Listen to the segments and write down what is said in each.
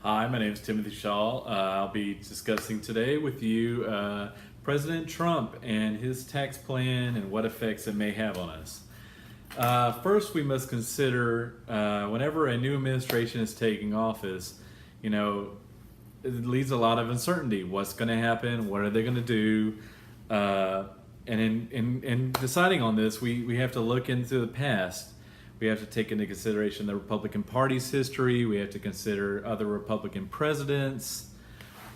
Hi, my name is Timothy Shaw. I'll be discussing today with you President Trump and his tax plan and what effects it may have on us. First, we must consider whenever a new administration is taking office, it leaves a lot of uncertainty. What's going to happen? What are they going to do? And in deciding on this, we have to look into the past. We have to take into consideration the Republican Party's history. We have to consider other Republican presidents.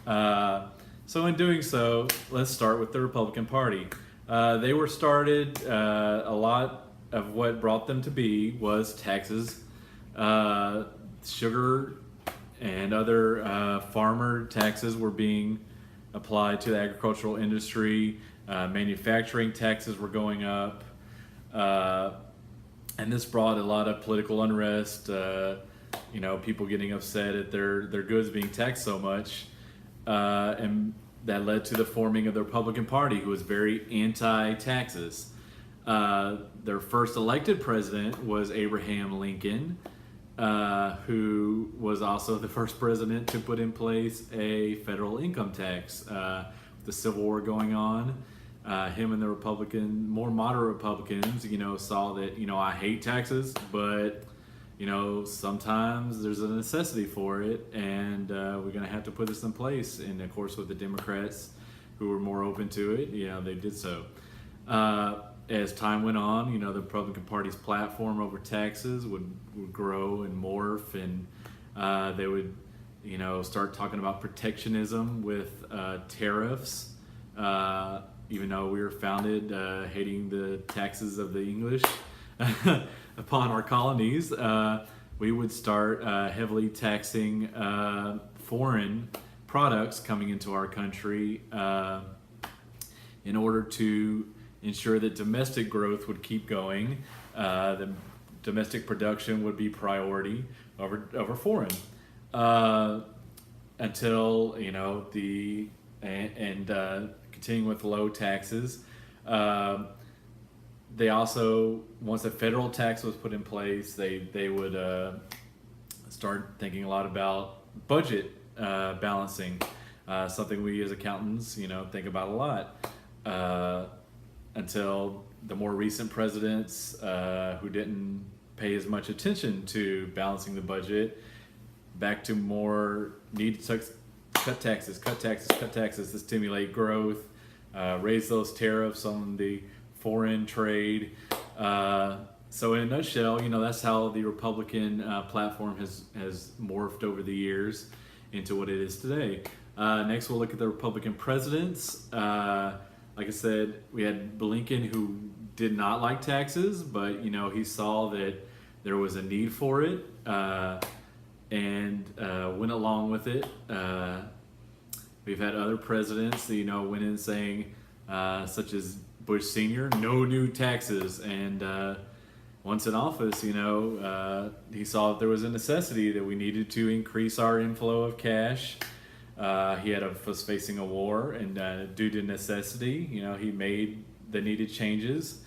So in doing so, let's start with the Republican Party. They were started, a lot of what brought them to be was taxes, sugar and other farmer taxes were being applied to the agricultural industry. Manufacturing taxes were going up. And this brought a lot of political unrest, people getting upset at their goods being taxed so much. And that led to the forming of the Republican Party, who was very anti-taxes. Their first elected president was Abraham Lincoln, who was also the first president to put in place a federal income tax. The Civil War going on. Him and the more moderate Republicans, saw that, I hate taxes, but, sometimes there's a necessity for it, and we're going to have to put this in place. And of course, with the Democrats, who were more open to it, they did so. As time went on, the Republican Party's platform over taxes would grow and morph, and they would, start talking about protectionism with tariffs. Even though we were founded hating the taxes of the English upon our colonies, we would start heavily taxing foreign products coming into our country in order to ensure that domestic growth would keep going. The domestic production would be priority over foreign until continuing with low taxes. They also, once a federal tax was put in place, they would start thinking a lot about budget balancing, something we as accountants, think about a lot, until the more recent presidents who didn't pay as much attention to balancing the budget, back to more need to cut taxes to stimulate growth, raise those tariffs on the foreign trade. So in a nutshell, that's how the Republican platform has morphed over the years into what it is today. Next, we'll look at the Republican presidents. Like I said, we had Lincoln, who did not like taxes, but he saw that there was a need for it, and went along with it. We've had other presidents that, went in saying, such as Bush Sr., no new taxes. And once in office, he saw that there was a necessity that we needed to increase our inflow of cash. He was facing a war, and due to necessity, he made the needed changes.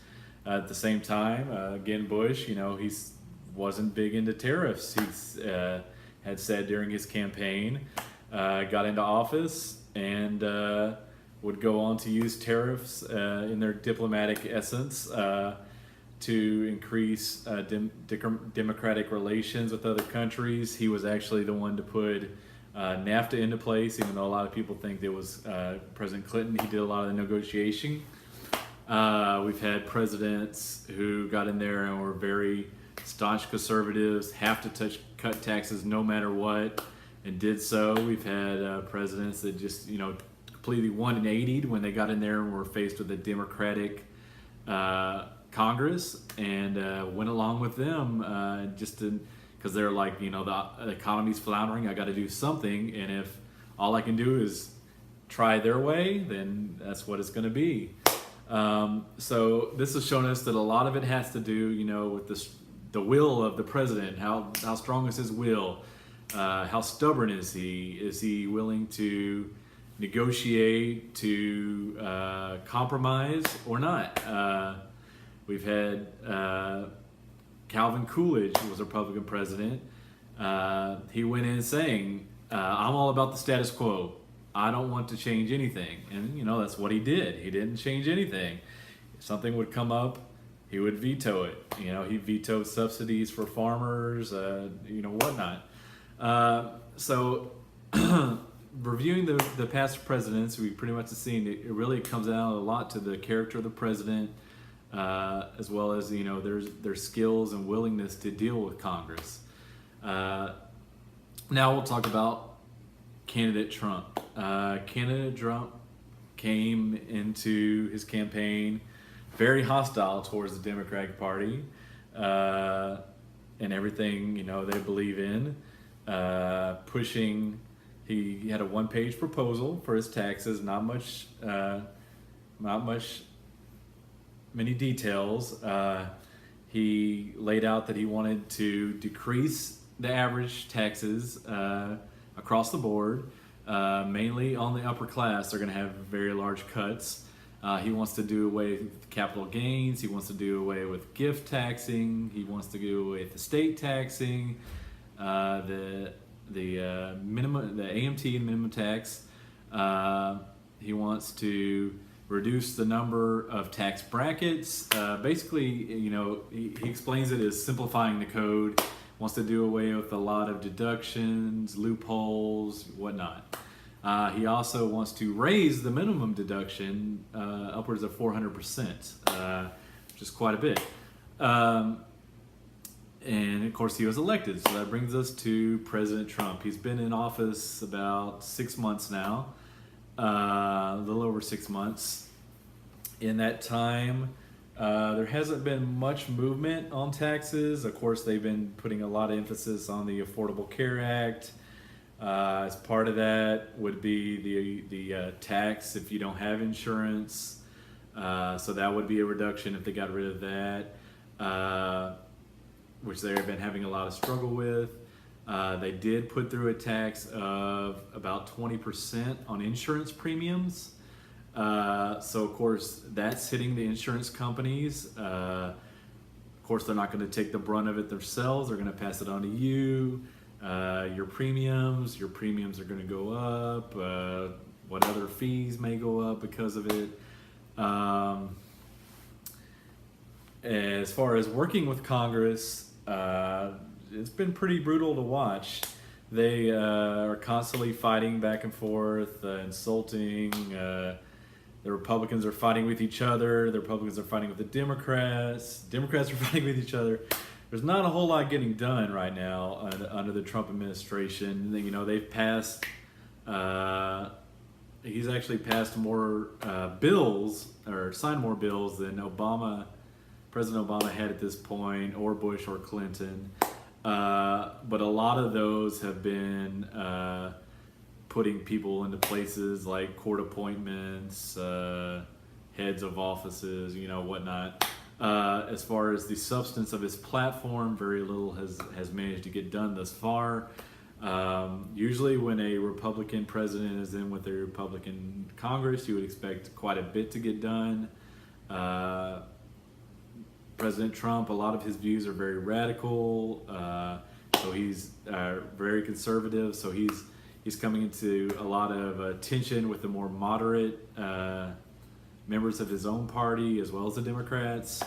At the same time, again, Bush, he wasn't big into tariffs. He had said during his campaign, got into office, and would go on to use tariffs in their diplomatic essence to increase democratic relations with other countries. He was actually the one to put NAFTA into place, even though a lot of people think it was President Clinton. He did a lot of the negotiation. We've had presidents who got in there and were very staunch conservatives, have to cut taxes no matter what, and did so. We've had presidents that just, completely 180'd when they got in there and were faced with a Democratic Congress, and went along with them because they're like, the economy's floundering, I got to do something, and if all I can do is try their way, then that's what it's going to be. So this has shown us that a lot of it has to do, with the will of the president. How strong is his will? How stubborn is he? Is he willing to negotiate, to compromise, or not? We've had Calvin Coolidge, who was a Republican president. He went in saying, I'm all about the status quo. I don't want to change anything. And, that's what he did. He didn't change anything. If something would come up, he would veto it. He vetoed subsidies for farmers, whatnot. So reviewing the past presidents, we pretty much have seen it really comes down a lot to the character of the president, as well as, their skills and willingness to deal with Congress. Now we'll talk about candidate Trump. Candidate Trump came into his campaign very hostile towards the Democratic Party and everything they believe in, pushing. He had a one-page proposal for his taxes, not many details. He laid out that he wanted to decrease the average taxes across the board, mainly on the upper class. They're going to have very large cuts. He wants to do away with capital gains. He wants to do away with gift taxing. He wants to do away with estate taxing, the minimum, the AMT and minimum tax. He wants to reduce the number of tax brackets. Basically, he explains it as simplifying the code. Wants to do away with a lot of deductions, loopholes, whatnot. He also wants to raise the minimum deduction upwards of 400%, which is quite a bit. And of course, he was elected. So that brings us to President Trump. He's been in office about 6 months now, a little over 6 months. In that time, there hasn't been much movement on taxes. Of course, they've been putting a lot of emphasis on the Affordable Care Act. As part of that would be the tax if you don't have insurance. So that would be a reduction if they got rid of that, which they've been having a lot of struggle with. They did put through a tax of about 20% on insurance premiums. So of course that's hitting the insurance companies. Of course they're not going to take the brunt of it themselves. They're going to pass it on to you. Your premiums are going to go up. What other fees may go up because of it. As far as working with Congress, it's been pretty brutal to watch. They are constantly fighting back and forth, insulting. The Republicans are fighting with each other. The Republicans are fighting with the Democrats. Democrats are fighting with each other. There's not a whole lot getting done right now under the Trump administration. They've passed. He's actually passed more bills or signed more bills than President Obama had at this point, or Bush or Clinton. But a lot of those have been putting people into places like court appointments, heads of offices, whatnot. As far as the substance of his platform, very little has managed to get done thus far. Usually when a Republican president is in with a Republican Congress, you would expect quite a bit to get done. President Trump, a lot of his views are very radical, so he's very conservative, so he's coming into a lot of tension with the more moderate members of his own party as well as the Democrats.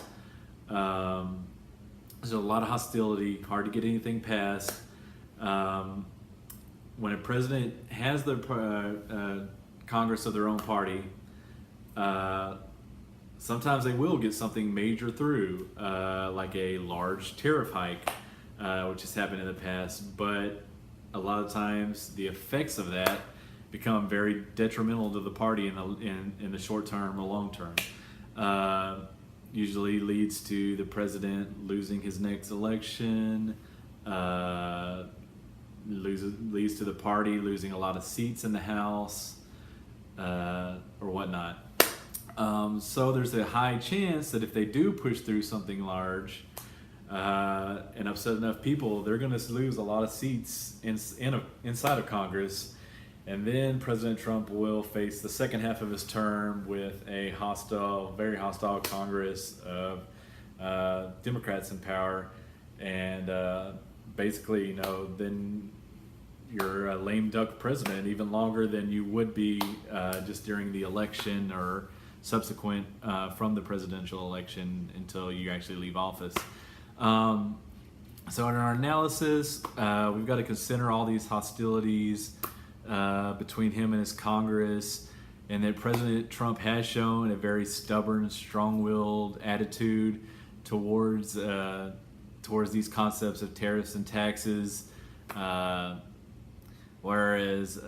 There's a lot of hostility, hard to get anything passed. When a president has the Congress of their own party, sometimes they will get something major through, like a large tariff hike, which has happened in the past, but a lot of times the effects of that become very detrimental to the party in the short term or long term. Usually leads to the president losing his next election, leads to the party losing a lot of seats in the House, or whatnot. So there's a high chance that if they do push through something large and upset enough people, they're going to lose a lot of seats inside of Congress. And then President Trump will face the second half of his term with a very hostile Congress of Democrats in power. And basically, then you're a lame duck president even longer than you would be just during the election or subsequent from the presidential election until you actually leave office. So in our analysis, we've got to consider all these hostilities between him and his Congress, and that President Trump has shown a very stubborn, strong-willed attitude towards these concepts of tariffs and taxes, whereas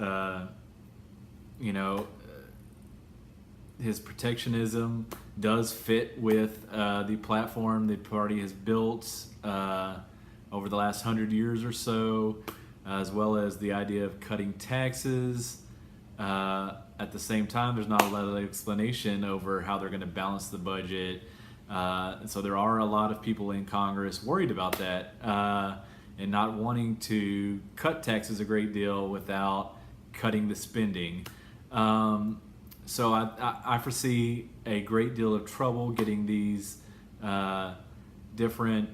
his protectionism does fit with the platform the party has built over the last 100 years or so, as well as the idea of cutting taxes. At the same time, there's not a lot of explanation over how they're going to balance the budget. And so there are a lot of people in Congress worried about that and not wanting to cut taxes a great deal without cutting the spending. So I foresee a great deal of trouble getting these different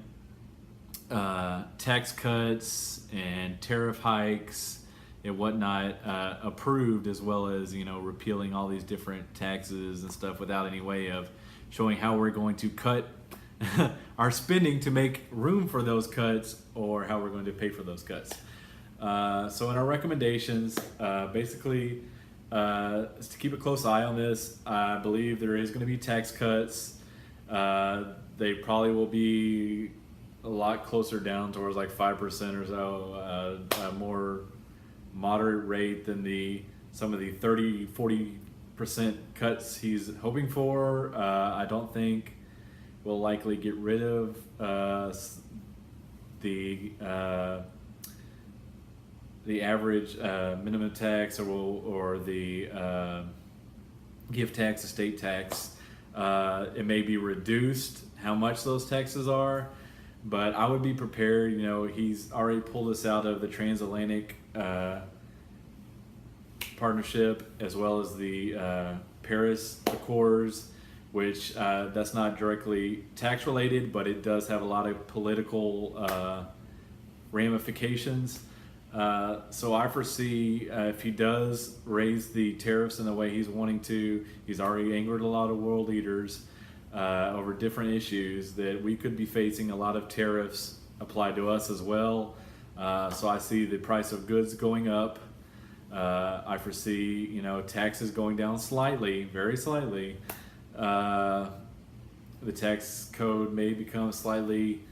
tax cuts and tariff hikes and whatnot approved, as well as repealing all these different taxes and stuff without any way of showing how we're going to cut our spending to make room for those cuts, or how we're going to pay for those cuts. So in our recommendations, basically, is to keep a close eye on this. I believe there is going to be tax cuts. They probably will be a lot closer down towards like 5% or so, a more moderate rate than some of the 30-40% cuts he's hoping for. I don't think we'll likely get rid of the average minimum tax or the gift tax, estate tax. It may be reduced how much those taxes are, but I would be prepared. He's already pulled us out of the transatlantic partnership, as well as the Paris Accords, which that's not directly tax related, but it does have a lot of political ramifications. So I foresee if he does raise the tariffs in the way he's wanting to, he's already angered a lot of world leaders over different issues, that we could be facing a lot of tariffs applied to us as well. So I see the price of goods going up. I foresee, taxes going down slightly, very slightly. The tax code may become slightly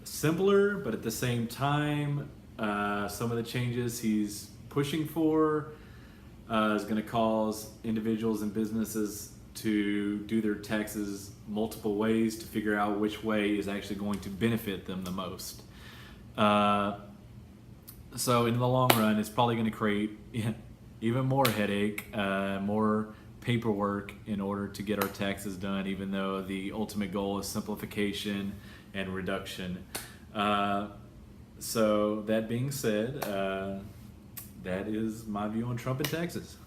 simpler, but at the same time, some of the changes he's pushing for is going to cause individuals and businesses to do their taxes multiple ways to figure out which way is actually going to benefit them the most. So in the long run, it's probably going to create even more headache, more paperwork in order to get our taxes done, even though the ultimate goal is simplification and reduction. So that being said, that is my view on Trump and taxes.